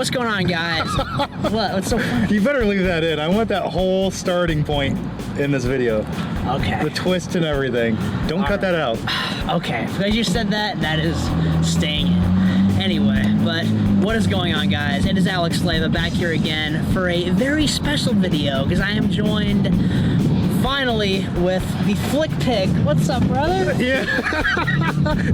What's going on, guys? What's so funny? You better leave that in. I want that whole starting point in this video. Okay. The twist and everything. Don't cut that out. Okay, because you said that, that is staying in. Anyway, but what is going on, guys? It is Alex Slava back here again for a very special video because I am joined finally with theFLICKpick. What's up, brother? Yeah.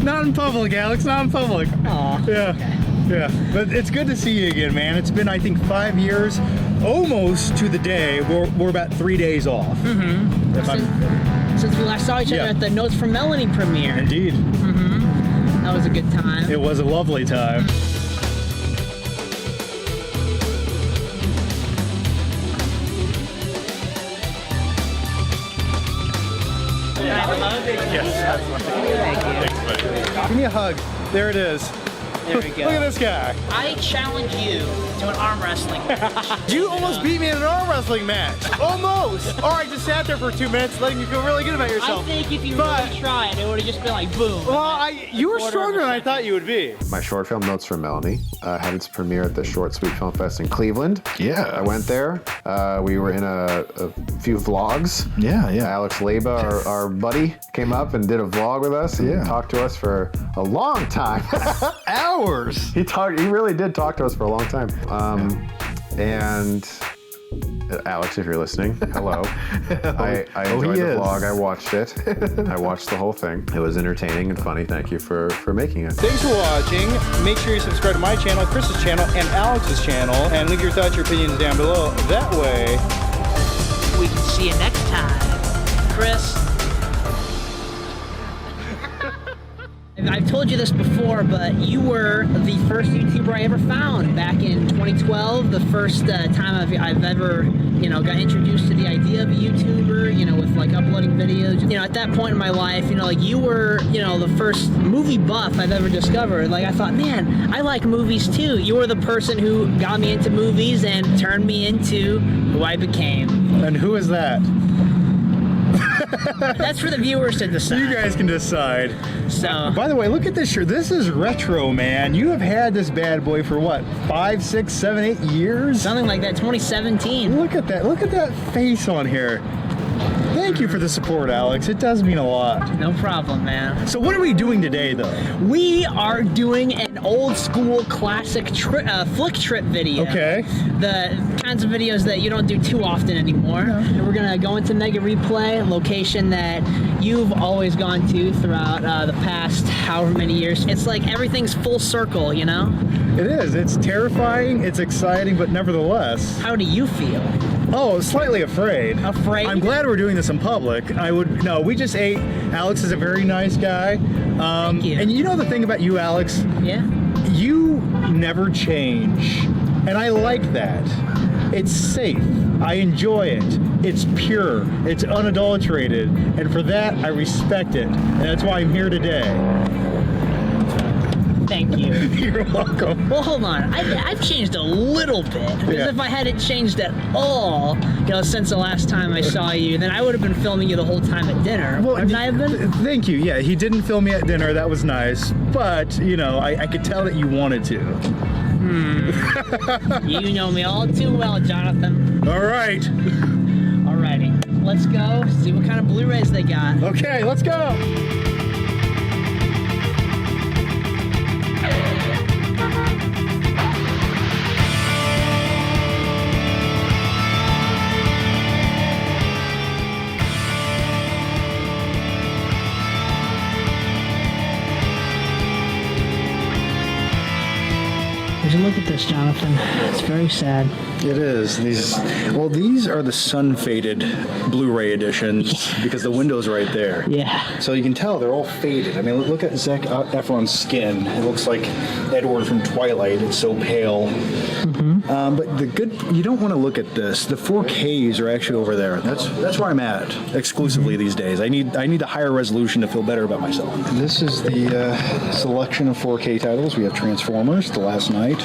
Not in public, Alex. Not in public. Aw. Yeah. Okay. Yeah. But it's good to see you again, man. It's been, I think, 5 years, almost to the day. We're about 3 days off. Mm-hmm. Since we last saw each other at the Notes from Melanie premiere. Indeed. Mm-hmm. That was a good time. It was a lovely time. Yes, Thank you. give me a hug. There it is. There we go. Look at this guy. I challenge you to an arm wrestling match. You almost beat me in an arm wrestling match. Almost. Or I just sat there for 2 minutes letting you feel really good about yourself. I think if you really tried, it would have just been like boom. Well, you were stronger than I thought you would be. My short film, Notes from Melanie, had its premiere at the Short Sweet Film Fest in Cleveland. Yeah. I went there. We were in a few vlogs. Yeah. Alex Leba, our buddy, came up and did a vlog with us and talked to us for a long time. Hours. He really did talk to us for a long time. And Alex, if you're listening, hello. I enjoyed the vlog. I watched it. I watched the whole thing. It was entertaining and funny. Thank you for making it. Thanks for watching. Make sure you subscribe to my channel, Chris's channel, and Alex's channel, and leave your thoughts, your opinions down below. That way, We can see you next time. Chris. I've told you this before, but you were the first YouTuber I ever found back in 2012. The first time I've ever, got introduced to the idea of a YouTuber, with like uploading videos. At that point in my life, like you were, the first movie buff I've ever discovered. Like I thought, man, I like movies too. You were the person who got me into movies and turned me into who I became. and who is that? That's for the viewers to decide. You guys can decide. So, By the way, look at this shirt. This is retro, man. You have had this bad boy for what, 5, 6, 7, 8 years? something like that, 2017. Look at that. Look at that face on here. Thank you for the support, Alex. It does mean a lot. No problem, man. So what are we doing today, though? We are doing an old school classic flick trip video. Okay. The kinds of videos that you don't do too often anymore. And we're gonna go into Mega Replay, a location that you've always gone to throughout the past however many years. It's like everything's full circle, It is. It's terrifying. It's exciting, but nevertheless. How do you feel? Oh, slightly afraid. Afraid? I'm glad we're doing this in public. No, we just ate. Alex is a very nice guy. Thank you. And you know the thing about you, Alex? Yeah? You never change. And I like that. It's safe. I enjoy it. It's pure. It's unadulterated. And for that, I respect it. And that's why I'm here today. Thank you. You're welcome. Well, hold on. I've changed a little bit. Because if I hadn't changed at all, since the last time I saw you, then I would have been filming you the whole time at dinner. Wouldn't I have been? Thank you. Yeah, he didn't film me at dinner. That was nice. But, I could tell that you wanted to. You know me all too well, Jonathan. All right. Alrighty. Let's go see what kind of Blu-rays they got. Okay, let's go. Would you look at this, Jonathan? It's very sad. It is. These are the sun-faded Blu-ray editions because the window's right there. Yeah. So you can tell they're all faded. I mean, look at Zac Efron's skin. It looks like Edward from Twilight. It's so pale. But you don't want to look at this. The 4Ks are actually over there. That's where I'm at exclusively these days. I need a higher resolution to feel better about myself. This is the selection of 4K titles. We have Transformers, The Last Knight,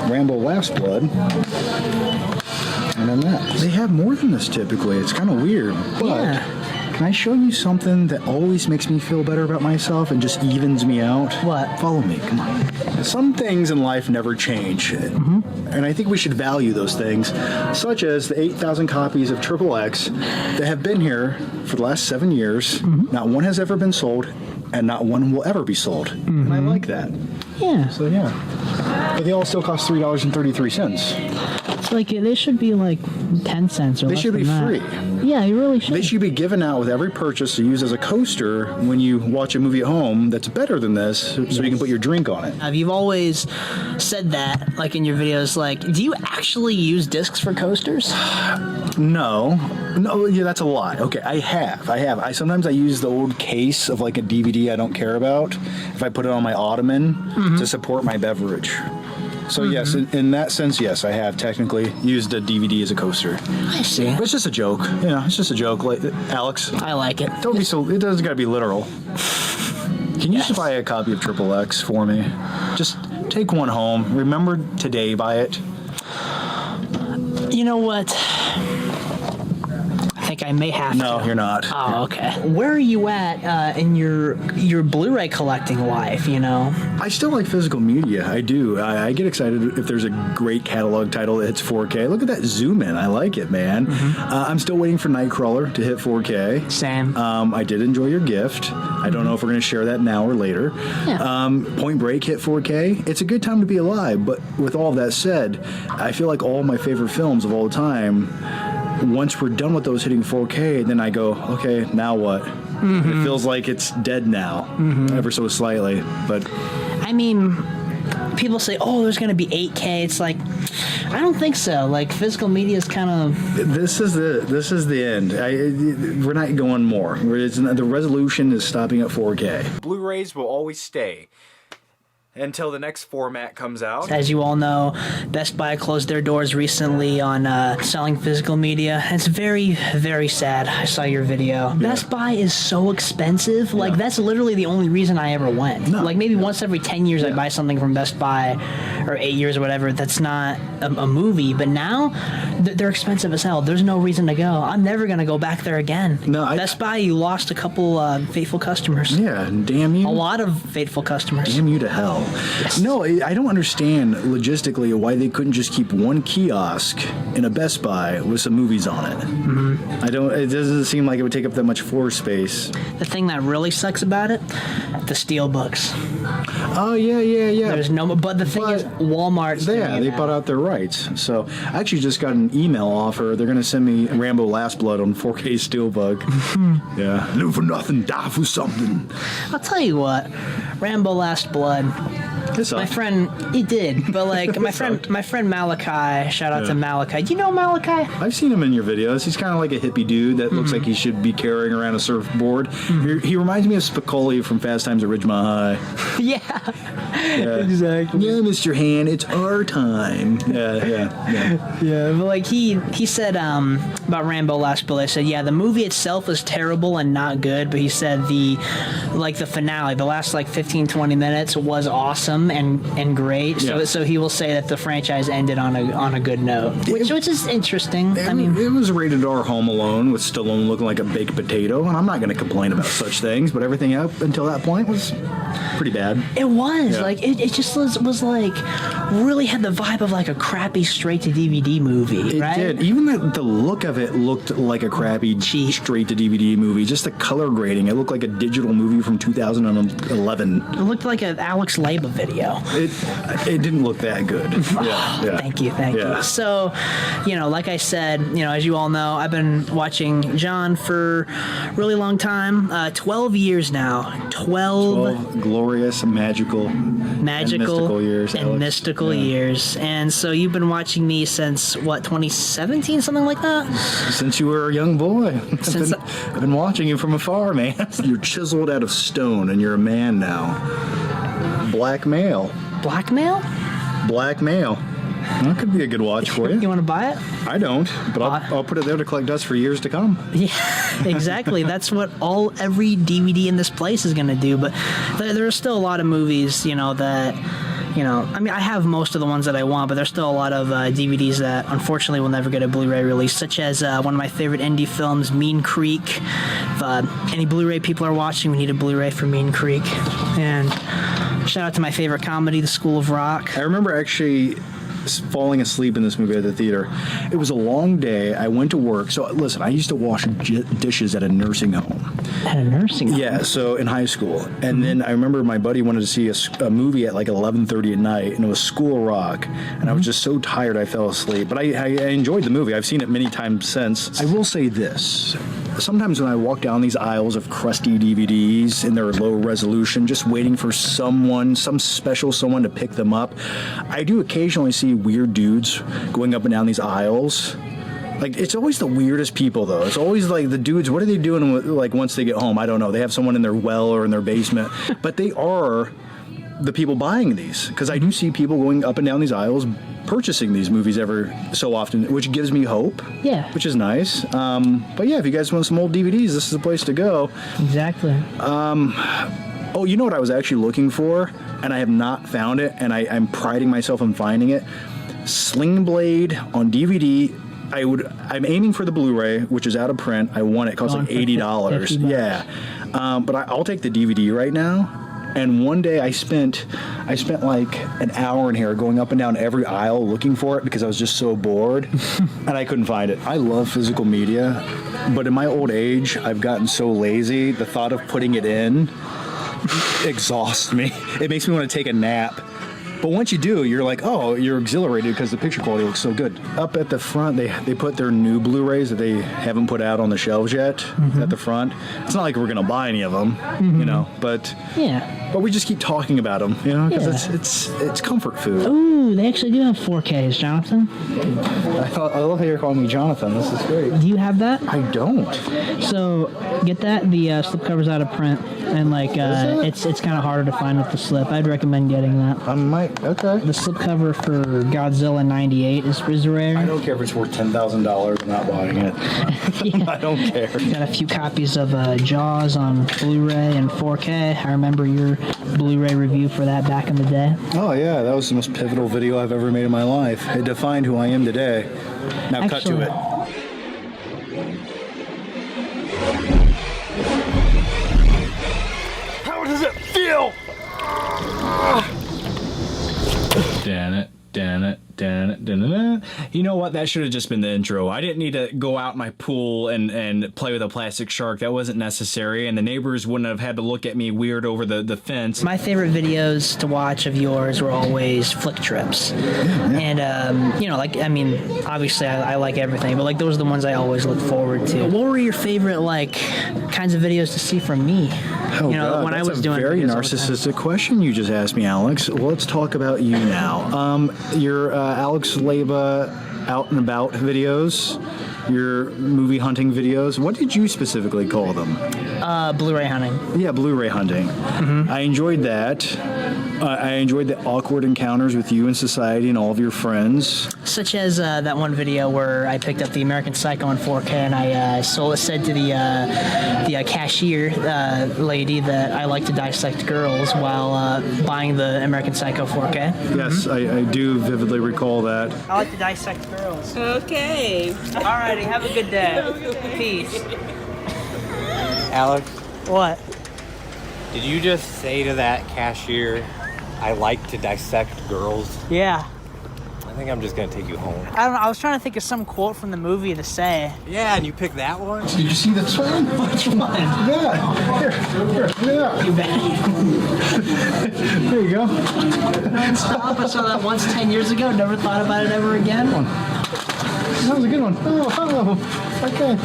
Rambo: Last Blood, and then that. They have more than this typically. It's kind of weird, but Can I show you something that always makes me feel better about myself and just evens me out? What? Follow me, come on. Some things in life never change. And I think we should value those things, such as the 8,000 copies of XXX that have been here for the last 7 years. Not one has ever been sold, and not one will ever be sold. And I like that. Yeah. So yeah. But they all still cost $3.33. It's like they should be like 10 cents or They less should be than free. that. Yeah, you really should. They should be given out with every purchase to use as a coaster when you watch a movie at home that's better than this, so you can put your drink on it. You've always said that, like in your videos, like, do you actually use discs for coasters? No, yeah, that's a lie. Okay, I have. I sometimes I use the old case of like a DVD I don't care about if I put it on my ottoman to support my beverage. So yes, in that sense, yes, I have technically used a DVD as a coaster. I see. But it's just a joke. You know, it's just a joke. Like Alex, I like it. don't be so. It doesn't got to be literal. Can you just buy a copy of XXX for me? Just take one home. Remember today, buy it. You know what? I think I may have to. No, you're not. Oh, okay. Where are you at in your Blu-ray collecting life, you know? I still like physical media. I do. I get excited if there's a great catalog title that hits 4K. Look at that zoom in. I like it, man. I'm still waiting for Nightcrawler to hit 4K. Same. I did enjoy your gift. I don't know if we're going to share that now or later. Yeah. Point Break hit 4K. It's a good time to be alive, but with all of that said, I feel like all my favorite films of all time, once we're done with those hitting 4K, then I go, okay, now what? It feels like it's dead now, ever so slightly. But I mean, people say, oh, there's going to be 8K. It's like, I don't think so. Like, physical media is kind of... this is the end. We're not going more. The resolution is stopping at 4K. Blu-rays will always stay until the next format comes out. As you all know, Best Buy closed their doors recently on selling physical media. It's very, very sad. I saw your video. Best Buy is so expensive. Like, that's literally the only reason I ever went. Like, maybe once every 10 years I buy something from Best Buy, or 8 years or whatever. That's not a movie. But now, they're expensive as hell. There's no reason to go. I'm never going to go back there again. No, Best Buy, you lost a couple faithful customers. Yeah, damn you. A lot of faithful customers. Damn you to hell. Yes. No, I don't understand logistically why they couldn't just keep one kiosk in a Best Buy with some movies on it. It doesn't seem like it would take up that much floor space. The thing that really sucks about it, the steel books. Oh, yeah. There's no, but the thing is, Walmart's doing they that. bought out their rights. So I actually just got an email offer. They're going to send me Rambo Last Blood on 4K Steelbook. Yeah. Live for nothing, die for something. I'll tell you what, Rambo Last Blood. My friend, he did, but like my friend Malachi. Shout out to Malachi. Do you know Malachi? I've seen him in your videos. He's kind of like a hippie dude that looks like he should be carrying around a surfboard. He reminds me of Spicoli from Fast Times at Ridgemont High. Yeah, exactly. Yeah, Mr. Han, it's our time. Yeah. But like he said about Rambo Last Blood. I said, yeah, the movie itself was terrible and not good, but he said the finale, the last like 15-20 minutes was awesome and great. So he will say that the franchise ended on a good note, which is interesting. I mean, it was rated R Home Alone with Stallone looking like a baked potato, and I'm not going to complain about such things. But everything up until that point was pretty bad. It was like it just was like really had the vibe of like a crappy straight to DVD movie. It right? did. Even the look of it looked like a crappy straight to DVD movie. Just the color grading, it looked like a digital movie from 2011. It looked like an Alex Laba video. It didn't look that good. Yeah. Thank you. So, like I said, as you all know, I've been watching John for a really long time. 12 years now. 12 glorious, magical and mystical years. Years. And so you've been watching me since, what, 2017, something like that? Since you were a young boy. I've been watching you from afar, man. You're chiseled out of stone, and you're a man now. Black male. Blackmail? Black male. That could be a good watch for you. You want to buy it? I don't, but I'll put it there to collect dust for years to come. Yeah, exactly. That's what every DVD in this place is going to do. But there are still a lot of movies, that you know, I mean, I have most of the ones that I want, but there's still a lot of DVDs that unfortunately will never get a Blu-ray release, such as one of my favorite indie films, Mean Creek. If any Blu-ray people are watching, we need a Blu-ray for Mean Creek. And shout out to my favorite comedy, The School of Rock. I remember actually falling asleep in this movie at the theater. It was a long day. I went to work. So listen, I used to wash dishes at a nursing home. At a nursing home? Yeah, so in high school. And then I remember my buddy wanted to see a movie at like 11:30 at night, and it was School of Rock. And I was just so tired I fell asleep. But I enjoyed the movie. I've seen it many times since. I will say this. Sometimes when I walk down these aisles of crusty DVDs in their low resolution, just waiting for someone, some special someone to pick them up, I do occasionally see weird dudes going up and down these aisles. Like, it's always the weirdest people, though. It's always like the dudes, what are they doing, like, once they get home? I don't know. They have someone in their well or in their basement. But they are the people buying these. Because I do see people going up and down these aisles purchasing these movies ever so often, which gives me hope. Yeah. Which is nice. But yeah, if you guys want some old DVDs, this is the place to go. Exactly. Oh, you know what I was actually looking for? And I have not found it, and I'm priding myself on finding it. Sling Blade on DVD. I'm aiming for the Blu-ray, which is out of print. I want it. It costs like $80. Yeah. But I'll take the DVD right now. And one day I spent like an hour in here going up and down every aisle looking for it because I was just so bored and I couldn't find it. I love physical media, but in my old age, I've gotten so lazy. The thought of putting it in exhausts me. It makes me want to take a nap. But once you do, you're like, oh, you're exhilarated because the picture quality looks so good. Up at the front, they put their new Blu-rays that they haven't put out on the shelves yet at the front. It's not like we're going to buy any of them, you know, but yeah. But we just keep talking about them, you know, because it's comfort food. Ooh, they actually do have 4Ks, Jonathan. I love how you're calling me Jonathan. This is great. Do you have that? I don't. So get that. The slipcover's out of print, and like it's kind of harder to find with the slip. I'd recommend getting that. I might. Okay. The slipcover for Godzilla '98 is rare. I don't care if it's worth $10,000. I'm not buying it. Yeah. I don't care. Got a few copies of Jaws on Blu-ray and 4K. I remember your Blu-ray review for that back in the day. Oh yeah, that was the most pivotal video I've ever made in my life. It defined who I am today. Now cut to it. How does it feel? You know what? That should have just been the intro. I didn't need to go out in my pool and play with a plastic shark. That wasn't necessary, and the neighbors wouldn't have had to look at me weird over the fence. My favorite videos to watch of yours were always flick trips. And, you know, like, I mean, obviously I like everything, but like those are the ones I always look forward to. What were your favorite, like, kinds of videos to see from me? Oh, you know, God, when that's I was a doing very videos narcissistic question you just asked me, Alex. Well, let's talk about you now. Your Alex Leyba out and about videos, your movie hunting videos. What did you specifically call them? Blu-ray hunting. Yeah, Blu-ray hunting. I enjoyed that. I enjoyed the awkward encounters with you in society and all of your friends. Such as that one video where I picked up the American Psycho in 4K and I said to the cashier lady that I like to dissect girls while buying the American Psycho 4K. Yes, I do vividly recall that. I like to dissect girls. Okay. Alrighty, have a good day. Peace. Alex, What? did you just say to that cashier, I like to dissect girls? Yeah. I think I'm just gonna take you home. I don't know. I was trying to think of some quote from the movie to say. Yeah, and you picked that one? Did you see this one? Which one? Yeah. Here. Yeah. You bet. There you go. I saw that once 10 years ago. Never thought about it ever again. That was a good one. Oh. Okay.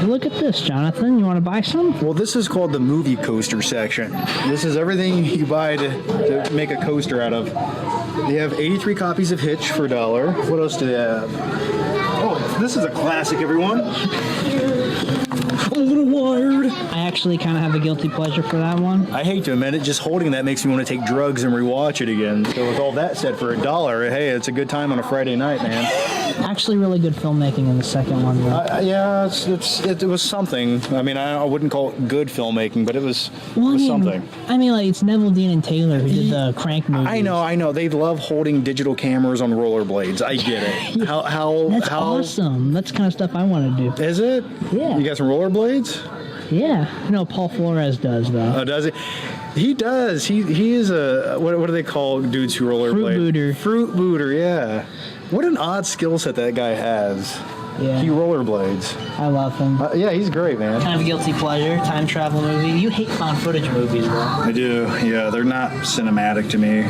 Look at this, Jonathan. You want to buy some? Well, this is called the movie coaster section. This is everything you buy to make a coaster out of. They have 83 copies of Hitch for $1. What else do they have? Oh, this is a classic, everyone. I'm a little wired. I actually kind of have a guilty pleasure for that one. I hate to admit it, just holding that makes me want to take drugs and rewatch it again. So with all that said, for $1, hey, it's a good time on a Friday night, man. Actually, really good filmmaking in the second one. Yeah, it was something. I mean, I wouldn't call it good filmmaking, but it was something. I mean, like, it's Neville, Dean, and Taylor who did the Crank movies. I know. They love holding digital cameras on rollerblades. I get it. That's awesome. That's the kind of stuff I want to do. Is it? Yeah. You got some rollerblades? Yeah. No, Paul Flores does, though. Oh, does he? He does. He is a, what do they call dudes who rollerblade? Fruit booter, yeah. What an odd skill set that guy has. Yeah. He rollerblades. I love him. Yeah, he's great, man. Kind of a guilty pleasure, time travel movie. You hate found footage movies, though. I do, yeah. They're not cinematic to me.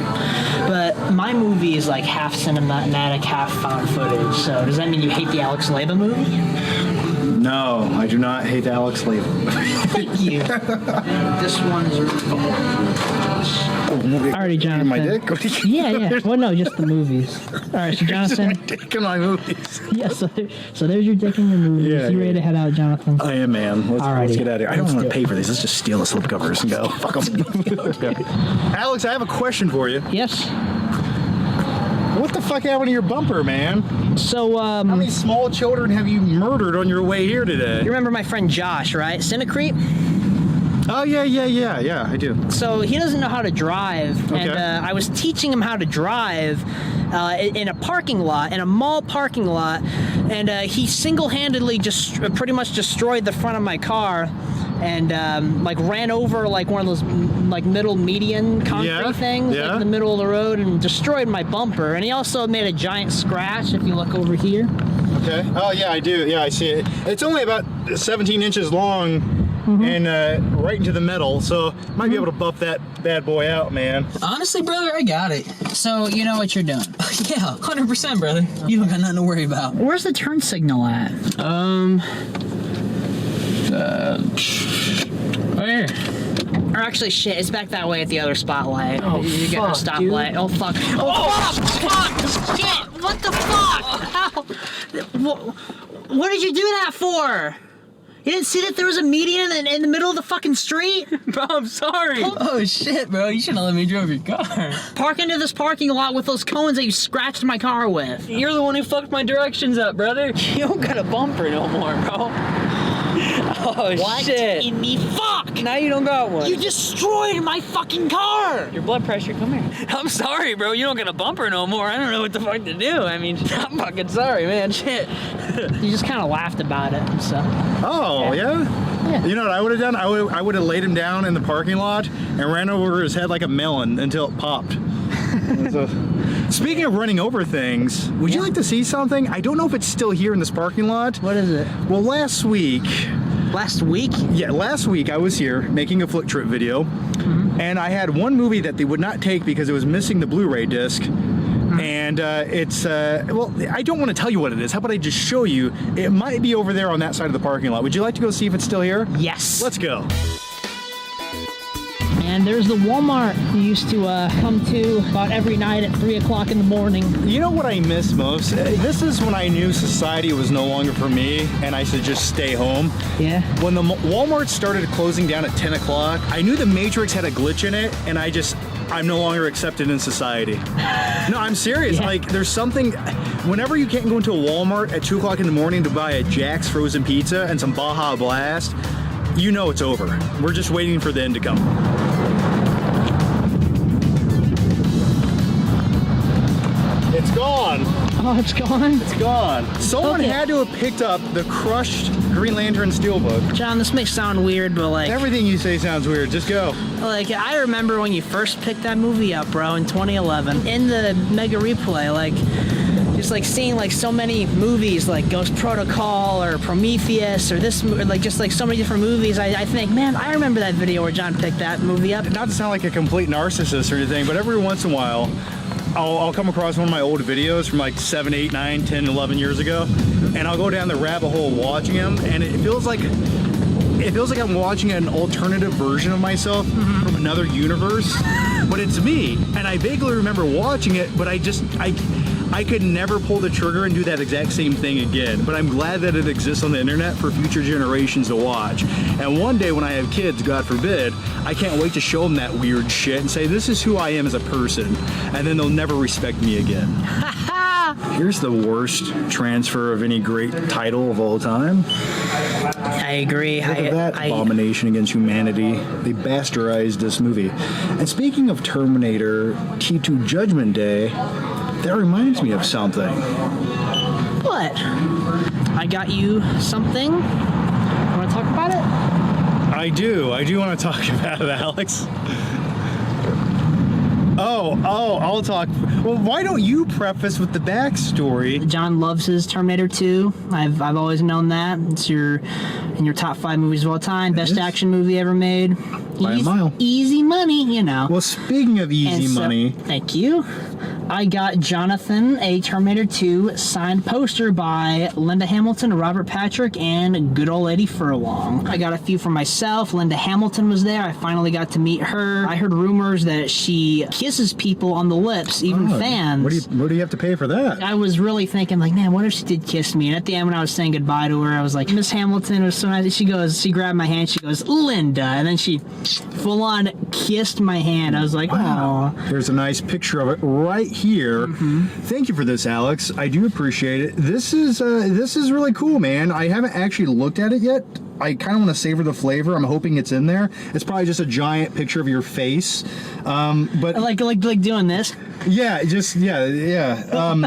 But my movie is like half cinematic, half found footage. So does that mean you hate the Alex Leba movie? No, I do not hate Alex Leba. Thank you. This one's alrighty, Jonathan. My dick? Yeah. Well, no, just the movies. All right, so Jonathan. My dick in my movies. Yeah, so there's your dick in your movies. Yeah, You ready to head out, Jonathan? I am, man. Let's get out of here. I don't want to pay for these. Let's just steal the slipcovers and go. Fuck them. Alex, I have a question for you. Yes. What the fuck happened to your bumper, man? So, How many small children have you murdered on your way here today? you remember my friend Josh, right? Cinecrete? Oh, yeah, I do. So he doesn't know how to drive, Okay. and I was teaching him how to drive in a parking lot, in a mall parking lot, and he single-handedly just pretty much destroyed the front of my car, and like ran over like one of those like middle median concrete things like in the middle of the road, and destroyed my bumper. And he also made a giant scratch if you look over here. Okay. Oh, yeah, I do. Yeah, I see it. It's only about 17 inches long. And right into the metal, so might be able to buff that bad boy out, man. Honestly, brother, I got it. So you know what you're doing. Yeah, 100%, brother. You don't got nothing to worry about. Where's the turn signal at? Right here. Or actually, shit, it's back that way at the other spotlight. Oh, you get a stoplight. Oh, fuck. Fuck! Shit! What the fuck? How? What did you do that for? You didn't see that there was a median in the middle of the fucking street? Bro, I'm sorry. Oh shit, bro. You shouldn't have let me drive your car. Park into this parking lot with those cones that you scratched my car with. You're the one who fucked my directions up, brother. You don't got a bumper no more, bro. Oh What shit. in the fuck? Now you don't got one. You destroyed my fucking car! Your blood pressure, come here. I'm sorry, bro. You don't got a bumper no more. I don't know what the fuck to do. I mean, I'm fucking sorry, man. Shit. You just kind of laughed about it, so. Oh, yeah? You know what I would have done? I would have laid him down in the parking lot and ran over his head like a melon until it popped. So, speaking of running over things, would you like to see something? I don't know if it's still here in this parking lot. What is it? Well, last week? Last week I was here making a flick trip video, and I had one movie that they would not take because it was missing the Blu-ray disc. And it's, well, I don't want to tell you what it is. How about I just show you? It might be over there on that side of the parking lot. Would you like to go see if it's still here? Yes. Let's go. And there's the Walmart you used to come to about every night at 3 o'clock in the morning. You know what I miss most? This is when I knew society was no longer for me and I should just stay home. Yeah. When the Walmart started closing down at 10 o'clock, I knew the Matrix had a glitch in it, and I'm no longer accepted in society. No, I'm serious. Yeah. Like, there's something, whenever you can't go into a Walmart at 2 o'clock in the morning to buy a Jack's frozen pizza and some Baja Blast, you know it's over. We're just waiting for the end to come. It's gone. Oh, it's gone? It's gone. Someone Okay. had to have picked up the crushed Green Lantern Steelbook. John, this may sound weird, but like... Everything you say sounds weird. Just go. Like, I remember when you first picked that movie up, bro, in 2011. In the Mega Replay, like... Just like seeing like so many movies like Ghost Protocol or Prometheus or this, like just like so many different movies, I think, man, I remember that video where John picked that movie up. Not to sound like a complete narcissist or anything, but every once in a while, I'll come across one of my old videos from like 7, 8, 9, 10, 11 years ago, and I'll go down the rabbit hole watching them, and it feels like I'm watching an alternative version of myself from another universe, but it's me. And I vaguely remember watching it, but I I could never pull the trigger and do that exact same thing again, but I'm glad that it exists on the internet for future generations to watch. And one day when I have kids, God forbid, I can't wait to show them that weird shit and say, this is who I am as a person, and then they'll never respect me again. Here's the worst transfer of any great title of all time. I agree. Look at that abomination against humanity. They bastardized this movie. And speaking of Terminator T2 Judgment Day, that reminds me of something. What? I got you something. Want to talk about it? I do want to talk about it, Alex. I'll talk. Well, why don't you preface with the backstory? John loves his Terminator 2. I've always known that. It's in your top 5 movies of all time. Best action movie ever made. By a mile. Easy money, you know. Well, speaking of easy money. Thank you. I got Jonathan a Terminator 2 signed poster by Linda Hamilton, Robert Patrick, and good old Eddie Furlong. I got a few for myself. Linda Hamilton was there. I finally got to meet her. I heard rumors that she kisses people on the lips, even fans. What do you have to pay for that? I was really thinking, like, man, what if she did kiss me? And at the end, when I was saying goodbye to her, I was like, Miss Hamilton was so nice. She grabbed my hand. She goes, Linda. And then she full on kissed my hand. I was like, wow. Oh. There's a nice picture of it right here. Mm-hmm. Thank you for this, Alex. I do appreciate it. This is really cool, man. I haven't actually looked at it yet. I kind of want to savor the flavor. I'm hoping it's in there. It's probably just a giant picture of your face, but like doing this. Yeah, yeah.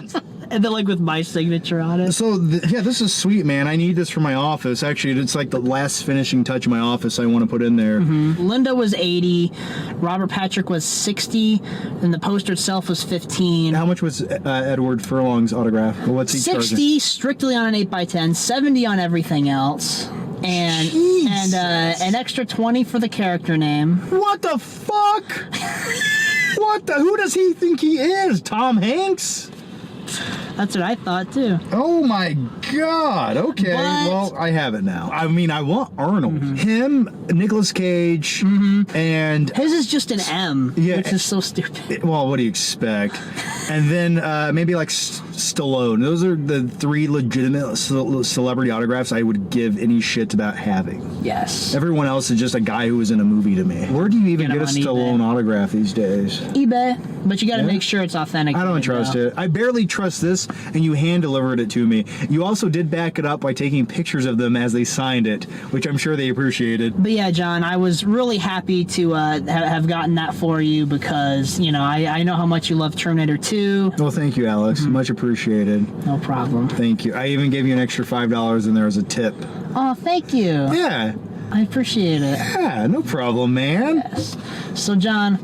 And then, like, with my signature on it. So, this is sweet, man. I need this for my office. Actually, it's like the last finishing touch of my office I want to put in there. Mm-hmm. Linda was 80. Robert Patrick was 60. And the poster itself was 15. How much was Edward Furlong's autograph? Well, what's he 60 charging? Strictly on an 8x10. 70 on everything else. And an extra 20 for the character name. What the fuck? Who does he think he is? Tom Hanks? That's what I thought too. Oh my god. Okay. Well, I have it now. I mean, I want Arnold. Mm-hmm. Him, Nicolas Cage, and his is just an M, which is so stupid. Well, what do you expect? And then maybe like Stallone. Those are the 3 legitimate celebrity autographs I would give any shit about having. Yes. Everyone else is just a guy who was in a movie to me. Where do you even get a Stallone autograph these days? eBay. But you got to make sure it's authentic. I don't trust it. I barely trust this, and you hand delivered it to me. You also did back it up by taking pictures of them as they signed it, which I'm sure they appreciated. But yeah, John, I was really happy to have gotten that for you because, you know, I know how much you love Terminator 2. Well, thank you, Alex. Much appreciated. No problem. Thank you. I even gave you an extra $5 in there as a tip. Oh, thank you. Yeah. I appreciate it. Yeah, no problem, man. Yes. So, John,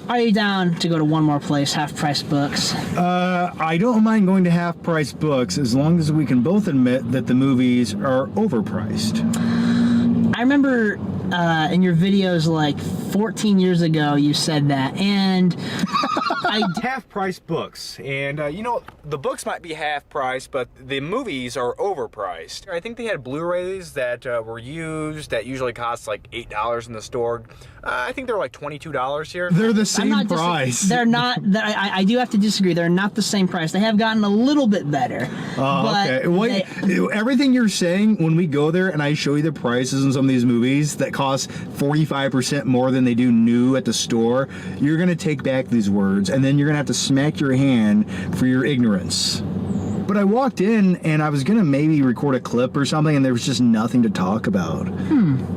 are you down to go to one more place, Half Price Books? I don't mind going to Half Price Books as long as we can both admit that the movies are overpriced. I remember in your videos like 14 years ago you said that, and Half price books, and you know, the books might be half price, but the movies are overpriced. I think they had Blu-rays that were used that usually cost like $8 in the store. I think they're like $22 here. They're the same price. They're not. I do have to disagree. They're not the same price. They have gotten a little bit better. Okay. Wait, everything you're saying, when we go there and I show you the prices in some of these movies that cost 45% more than they do new at the store, you're going to take back these words, and then you're going to have to smack your hand for your ignorance. But I walked in and I was going to maybe record a clip or something, and there was just nothing to talk about.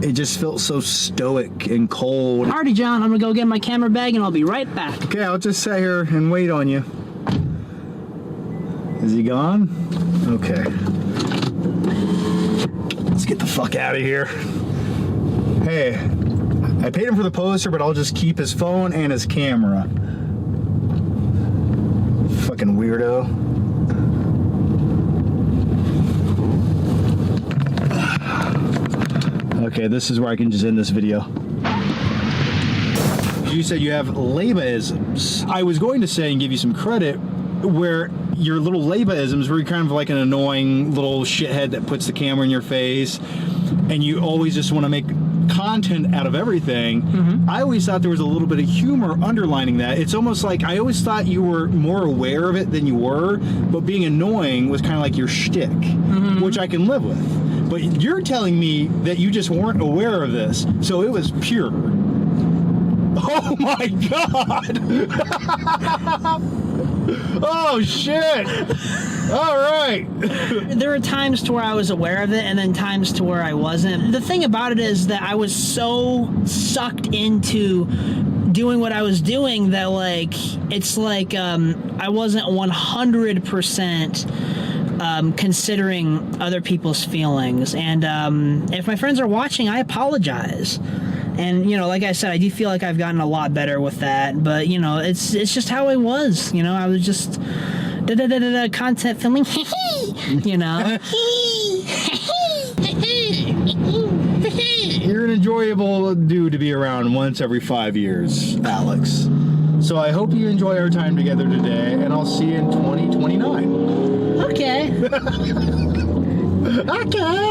It just felt so stoic and cold. Alrighty, John, I'm going to go get my camera bag and I'll be right back. Okay, I'll just sit here and wait on you. Is he gone? Okay. Let's get the fuck out of here. Hey, I paid him for the poster, but I'll just keep his phone and his camera. Fucking weirdo. Okay, this is where I can just end this video. You said you have laba-isms. I was going to say and give you some credit where your little laba-isms were kind of like an annoying little shithead that puts the camera in your face, and you always just want to make content out of everything, I always thought there was a little bit of humor underlining that. It's almost like I always thought you were more aware of it than you were, but being annoying was kind of like your shtick, which I can live with. But you're telling me that you just weren't aware of this, so it was pure. Oh my God! Oh shit! All right. There were times to where I was aware of it, and then times to where I wasn't. The thing about it is that I was so sucked into doing what I was doing that, like, it's like I wasn't 100% considering other people's feelings. And if my friends are watching, I apologize. And, you know, like I said, I do feel like I've gotten a lot better with that. But, you know, it's just how I was. You know, I was just content filming, you know. You're an enjoyable dude to be around once every 5 years, Alex. So I hope you enjoy our time together today, and I'll see you in 2029. Okay.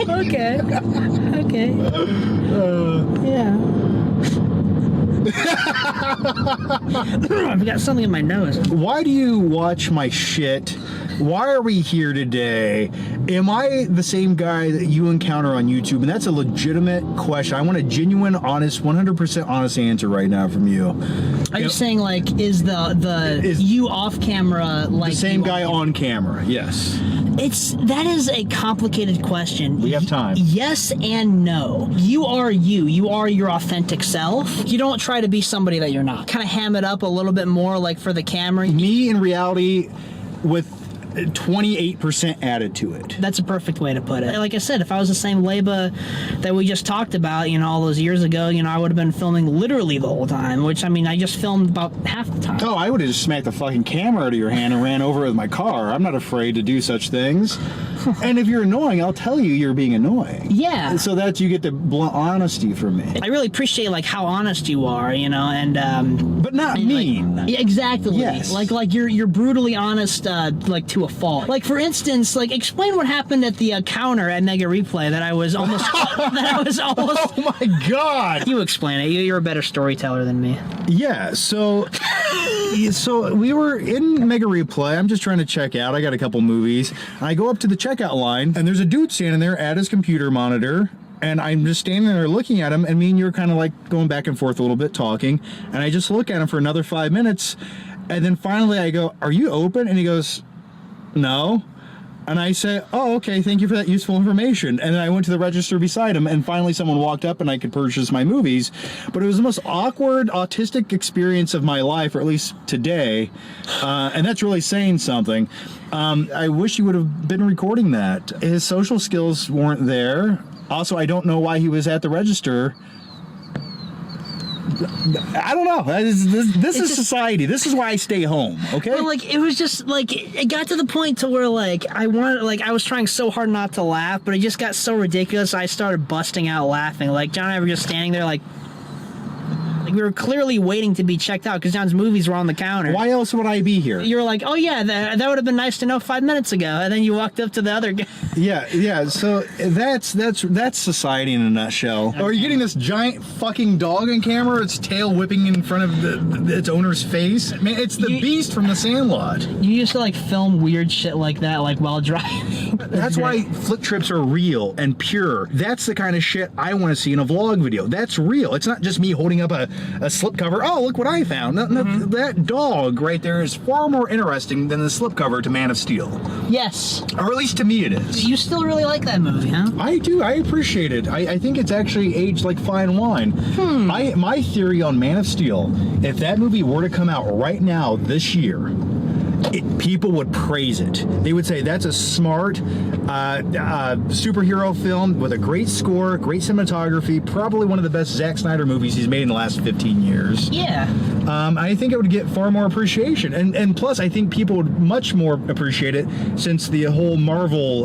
Okay. Yeah. I've got something in my nose. Why do you watch my shit? Why are we here today? Am I the same guy that you encounter on YouTube? And that's a legitimate question. I want a genuine, honest, 100% honest answer right now from you. Are you saying, like, is you off camera like the same guy on camera? Yes. That is a complicated question. We have time. Yes and no. You are you. You are your authentic self. You don't try to be somebody that you're not. Kind of ham it up a little bit more, like, for the camera. Me in reality with 28% added to it. That's a perfect way to put it. Like I said, if I was the same Leba that we just talked about, you know, all those years ago, you know, I would have been filming literally the whole time, which, I mean, I just filmed about half the time. Oh, I would have just smacked the fucking camera out of your hand and ran over it with my car. I'm not afraid to do such things. And if you're annoying, I'll tell you you're being annoying. Yeah. So that you get the blunt honesty from me. I really appreciate, like, how honest you are, you know, and but not mean. Like, yeah, exactly. Yes. Like you're brutally honest, like, to a fault. Like, for instance, like, explain what happened at the counter at Mega Replay that I was almost. Oh my God! You explain it. You're a better storyteller than me. Yeah. So we were in Mega Replay. I'm just trying to check out. I got a couple movies. I go up to the checkout line, and there's a dude standing there at his computer monitor. And I'm just standing there looking at him, and me and you're kind of like going back and forth a little bit talking. And I just look at him for another 5 minutes, and then finally I go, "Are you open?" And he goes, "No." And I say, "Oh, okay, thank you for that useful information." And then I went to the register beside him, and finally someone walked up and I could purchase my movies. But it was the most awkward, autistic experience of my life, or at least today. And that's really saying something. I wish he would have been recording that. His social skills weren't there. Also, I don't know why he was at the register. I don't know. This is society. This is why I stay home. Okay. Well, like, it was just like it got to the point to where, like, I was trying so hard not to laugh, but it just got so ridiculous. I started busting out laughing. Like, John and I were just standing there, like we were clearly waiting to be checked out because John's movies were on the counter. Why else would I be here? You were like, "Oh yeah, that would have been nice to know 5 minutes ago," and then you walked up to the other guy. Yeah. So that's society in a nutshell. Okay. Are you getting this giant fucking dog on camera? Its tail whipping in front of its owner's face. Man, it's the beast from The Sandlot. You used to, like, film weird shit like that, like, while driving. That's why flick trips are real and pure. That's the kind of shit I want to see in a vlog video. That's real. It's not just me holding up a slipcover. Oh, look what I found. That dog right there is far more interesting than the slipcover to Man of Steel. Yes. Or at least to me it is. You still really like that movie, huh? I do. I appreciate it. I think it's actually aged like fine wine. My theory on Man of Steel, if that movie were to come out right now this year, people would praise it. They would say that's a smart superhero film with a great score, great cinematography, probably one of the best Zack Snyder movies he's made in the last 15 years. Yeah. I think it would get far more appreciation. And plus, I think people would much more appreciate it since the whole Marvel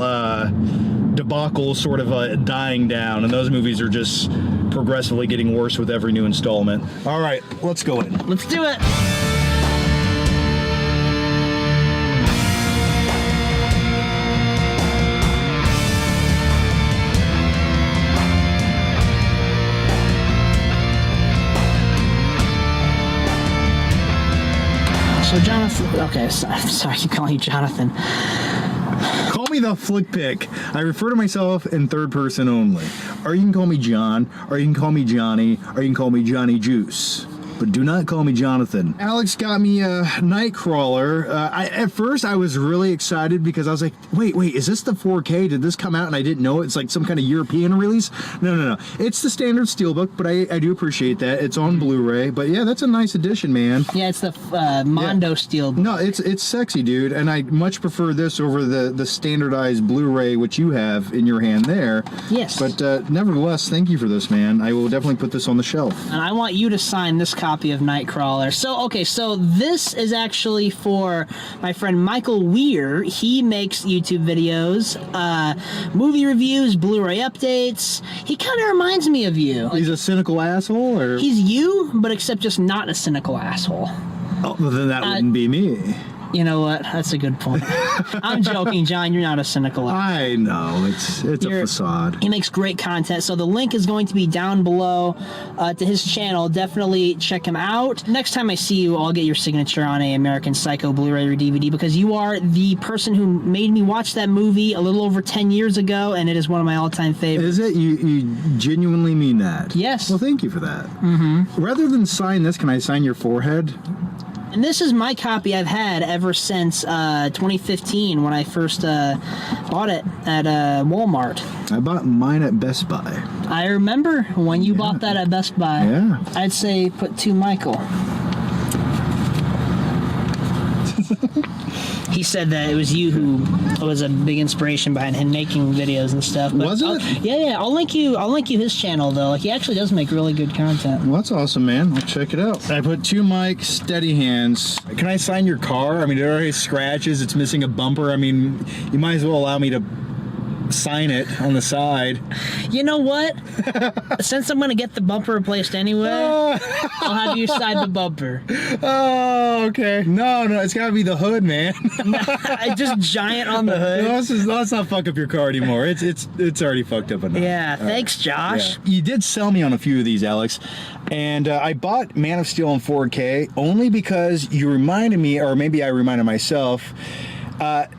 debacle sort of dying down, and those movies are just progressively getting worse with every new installment. All right, let's go in. Let's do it. So Jonathan, okay, sorry, I keep calling you Jonathan. Call me the Flick Pick. I refer to myself in third person only. Or you can call me John, or you can call me Johnny, or you can call me Johnny Juice. But do not call me Jonathan. Alex got me a Nightcrawler. At first, I was really excited because I was like, wait, is this the 4K? Did this come out and I didn't know it? It's like some kind of European release? No. It's the standard steelbook, but I do appreciate that. It's on Blu-ray. But yeah, that's a nice edition, man. Yeah, it's the Mondo Steel. No, it's sexy, dude. And I much prefer this over the standardized Blu-ray, which you have in your hand there. Yes. But nevertheless, thank you for this, man. I will definitely put this on the shelf. And I want you to sign this copy of Nightcrawler. So this is actually for my friend Michael Weir. He makes YouTube videos, movie reviews, Blu-ray updates. He kind of reminds me of you. He's a cynical asshole, or he's you, but except just not a cynical asshole. Oh, well, then that wouldn't be me. You know what? That's a good point. I'm joking, John. You're not a cynical asshole. I know. It's a facade. He makes great content, so the link is going to be down below to his channel. Definitely check him out. Next time I see you, I'll get your signature on a American Psycho Blu-ray or DVD, because you are the person who made me watch that movie a little over 10 years ago, and it is one of my all-time favorites. Is it? You genuinely mean that? Yes. Well, thank you for that. Mm-hmm. Rather than sign this, can I sign your forehead? And this is my copy I've had ever since 2015 when I first bought it at Walmart. I bought mine at Best Buy. I remember when you bought that at Best Buy. Yeah. I'd say put to Michael. He said that it was you who was a big inspiration behind him making videos and stuff. But was it? Yeah. I'll link you his channel though. He actually does make really good content. Well, that's awesome, man. I'll check it out. I put two mic steady hands. Can I sign your car? I mean, it already scratches. It's missing a bumper. I mean, you might as well allow me to sign it on the side. You know what? Since I'm gonna get the bumper replaced anyway, I'll have you sign the bumper. Oh, okay. No, it's gotta be the hood, man. Just giant on the hood. Let's not fuck up your car anymore. It's already fucked up enough. Yeah, thanks, Josh. Yeah. You did sell me on a few of these, Alex, and I bought Man of Steel in 4K only because you reminded me, or maybe I reminded myself,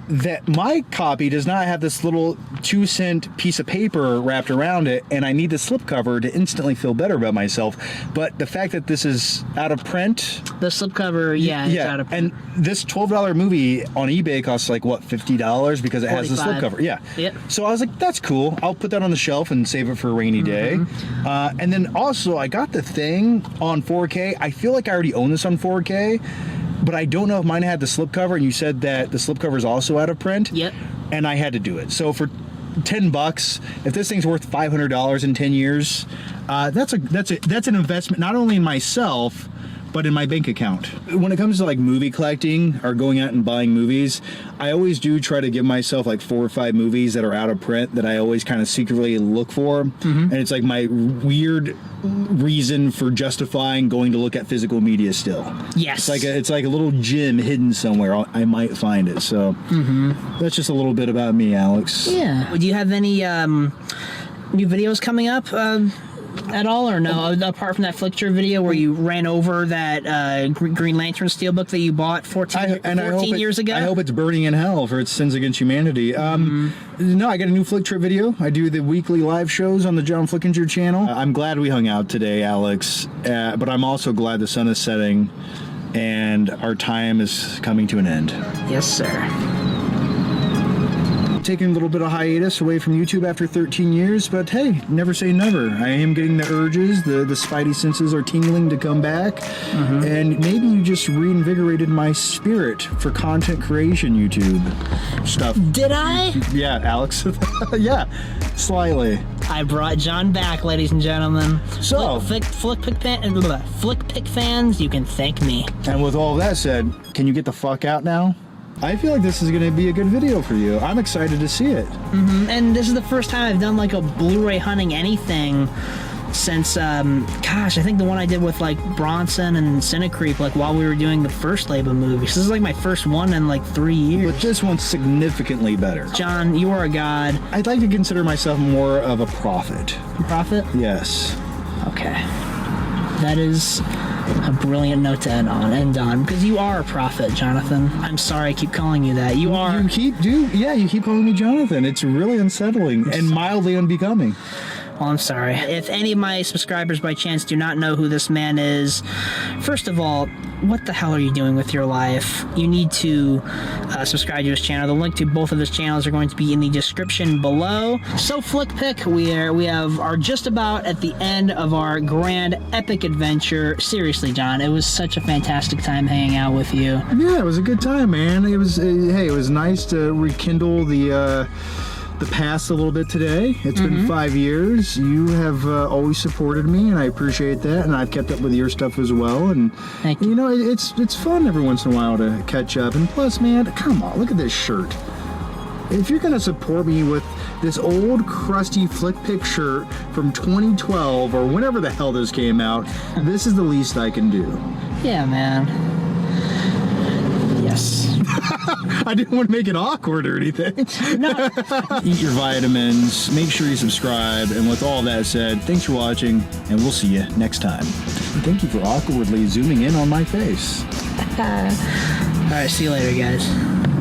that my copy does not have this little 2-cent piece of paper wrapped around it, and I need the slipcover to instantly feel better about myself. But the fact that this is out of print, the slipcover, it's out of print. And this $12 movie on eBay costs like what, $50 because it has the slipcover. Yeah. Yep. So I was like, that's cool. I'll put that on the shelf and save it for a rainy day. And then also I got the thing on 4K. I feel like I already own this on 4K. But I don't know if mine had the slipcover, and you said that the slipcover is also out of print. Yep. And I had to do it. So for $10, if this thing's worth $500 in 10 years, that's an investment not only in myself, but in my bank account. When it comes to like movie collecting or going out and buying movies, I always do try to give myself like 4 or 5 movies that are out of print that I always kind of secretly look for. And it's like my weird reason for justifying going to look at physical media still. Yes. It's like a little gem hidden somewhere. I might find it. So that's just a little bit about me, Alex. Yeah. Do you have any new videos coming up? At all, or no? Apart from that Flickcher video where you ran over that Green Lantern steelbook that you bought 14 years ago? I hope it's burning in hell for its sins against humanity. No, I got a new Flickcher video. I do the weekly live shows on the John Flickinger channel. I'm glad we hung out today, Alex, but I'm also glad the sun is setting and our time is coming to an end. Yes, sir. Taking a little bit of hiatus away from YouTube after 13 years, but hey, never say never. I am getting the urges, the spidey senses are tingling to come back, and maybe you just reinvigorated my spirit for content creation YouTube stuff. Did I? Yeah, Alex. Yeah, slightly. I brought John back, ladies and gentlemen. So, FlickPick fans, you can thank me. And with all that said, can you get the fuck out now? I feel like this is going to be a good video for you. I'm excited to see it. And this is the first time I've done like a Blu-ray hunting anything since, gosh, I think the one I did with like Bronson and Cinecreep, like while we were doing the first Labo movie. So this is like my first one in like 3 years. But this one's significantly better. John, you are a god. I'd like to consider myself more of a prophet. A prophet? Yes. Okay. That is A brilliant note to end on, because you are a prophet, Jonathan. I'm sorry I keep calling you that. You are. You keep calling me Jonathan. It's really unsettling and mildly unbecoming. Well, I'm sorry. If any of my subscribers by chance do not know who this man is, first of all, what the hell are you doing with your life? You need to subscribe to his channel. The link to both of his channels are going to be in the description below. So FlickPick, we are just about at the end of our grand epic adventure. Seriously, John, it was such a fantastic time hanging out with you. Yeah, it was a good time, man. It was it was nice to rekindle the past a little bit today. It's been 5 years. You have always supported me, and I appreciate that. And I've kept up with your stuff as well. And thank you. You know, it's fun every once in a while to catch up. And plus, man, come on, look at this shirt. If you're gonna support me with this old crusty FlickPick shirt from 2012 or whenever the hell this came out, this is the least I can do. Yeah, man. Yes. I didn't want to make it awkward or anything. No. Eat your vitamins, make sure you subscribe, and with all that said, thanks for watching, and we'll see you next time. And thank you for awkwardly zooming in on my face. All right, see you later, guys.